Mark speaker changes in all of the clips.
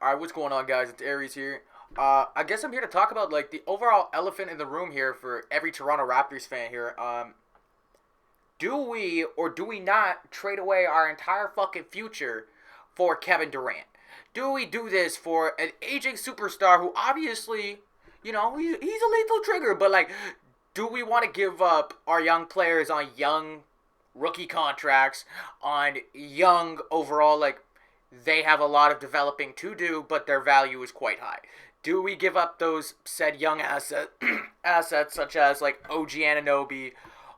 Speaker 1: Alright, what's going on, guys? It's Aries here. I guess I'm here to talk about like the overall elephant in the room here for every Toronto Raptors fan here. Do we or do we not trade away our entire fucking future for Kevin Durant? Do we do this for an aging superstar who obviously, he's a lethal trigger, but like, do we want to give up our young players on young rookie contracts, on young overall, like, they have a lot of developing to do, but their value is quite high. Do we give up those said young assets such as like OG Anunoby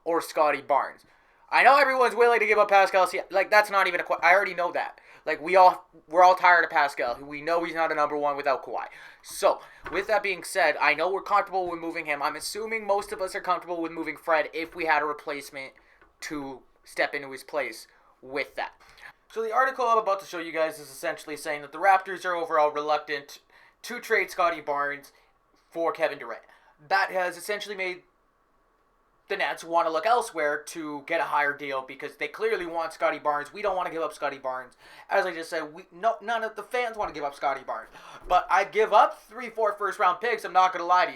Speaker 1: or Scotty Barnes? I know everyone's willing to give up Pascal. Like, that's not even a question. I already know that. Like, we're all tired of Pascal. We know he's not a number one without Kawhi. So, with that being said, I know we're comfortable with moving him. I'm assuming most of us are comfortable with moving Fred if we had a replacement to step into his place with that. So the article I'm about to show you guys is essentially saying that the Raptors are overall reluctant to trade Scotty Barnes for Kevin Durant. That has essentially made the Nets want to look elsewhere to get a higher deal because they clearly want Scotty Barnes. We don't want to give up Scotty Barnes. As I just said, none of the fans want to give up Scotty Barnes. But I'd give up 3-4 first-round picks. I'm not going to lie to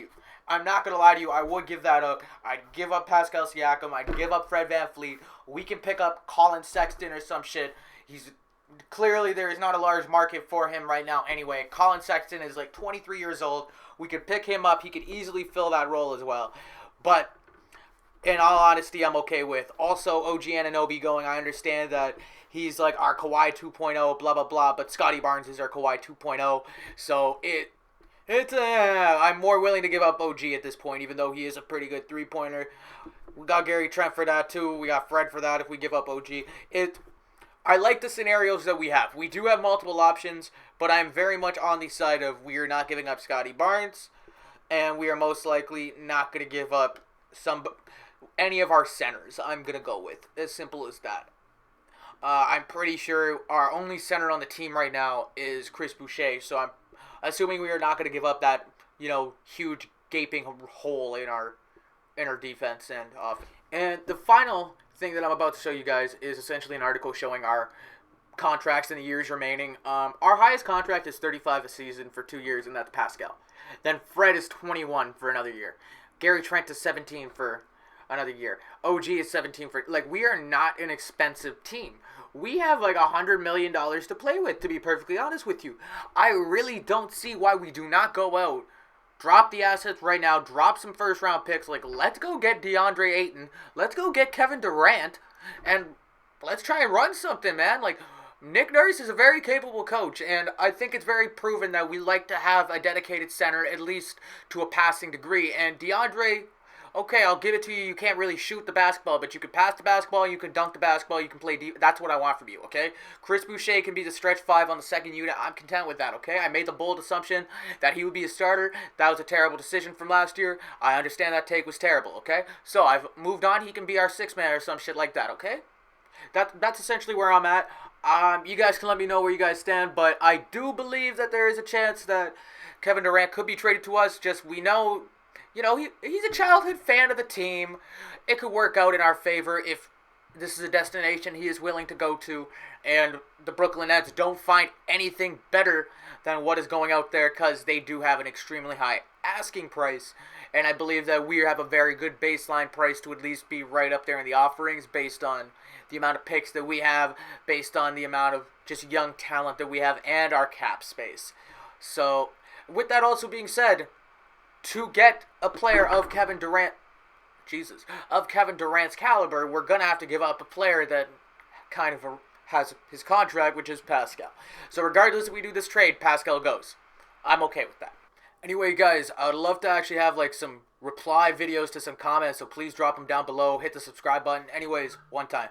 Speaker 1: you. I would give that up. I'd give up Pascal Siakam. I'd give up Fred VanVleet. We can pick up Colin Sexton or some shit. He's clearly, there is not a large market for him right now anyway. Colin Sexton is like 23 years old. We could pick him up. He could easily fill that role as well. But in all honesty, I'm okay with. Also, OG Anunoby going. I understand that he's like our Kawhi 2.0, blah, blah, blah. But Scotty Barnes is our Kawhi 2.0. So I'm more willing to give up OG at this point, even though he is a pretty good three-pointer. We got Gary Trent for that too. We got Fred for that if we give up OG. I like the scenarios that we have. We do have multiple options, but I'm very much on the side of we are not giving up Scotty Barnes, and we are most likely not going to give up any of our centers. I'm going to go with as simple as that. I'm pretty sure our only center on the team right now is Chris Boucher, so I'm assuming we are not going to give up that huge gaping hole in our defense and offense. And the final thing that I'm about to show you guys is essentially an article showing our contracts in the years remaining. Our highest contract is 35 a season for 2 years, and that's Pascal. Then Fred is 21 for another year. Gary Trent is 17 for another year. OG is 17 for... Like, we are not an expensive team. We have like $100 million to play with, to be perfectly honest with you. I really don't see why we do not go out, drop the assets right now, drop some first-round picks. Like, let's go get DeAndre Ayton. Let's go get Kevin Durant. And let's try and run something, man. Like, Nick Nurse is a very capable coach, and I think it's very proven that we like to have a dedicated center, at least to a passing degree. And DeAndre, okay, I'll give it to you. You can't really shoot the basketball, but you can pass the basketball, you can dunk the basketball, you can play deep. That's what I want from you, okay? Chris Boucher can be the stretch five on the second unit. I'm content with that, okay? I made the bold assumption that he would be a starter. That was a terrible decision from last year. I understand that take was terrible, okay? So I've moved on. He can be our sixth man or some shit like that, okay? That's essentially where I'm at. You guys can let me know where you guys stand, but I do believe that there is a chance that Kevin Durant could be traded to us. Just we know... he's a childhood fan of the team. It could work out in our favor if this is a destination he is willing to go to, and the Brooklyn Nets don't find anything better than what is going out there because they do have an extremely high asking price, and I believe that we have a very good baseline price to at least be right up there in the offerings based on the amount of picks that we have, based on the amount of just young talent that we have, and our cap space. So, with that also being said, to get a player of Kevin Durant's caliber, we're going to have to give up a player that kind of has his contract, which is Pascal. So regardless if we do this trade, Pascal goes. I'm okay with that. Anyway, guys, I would love to actually have like some reply videos to some comments, so please drop them down below. Hit the subscribe button. Anyways, one time.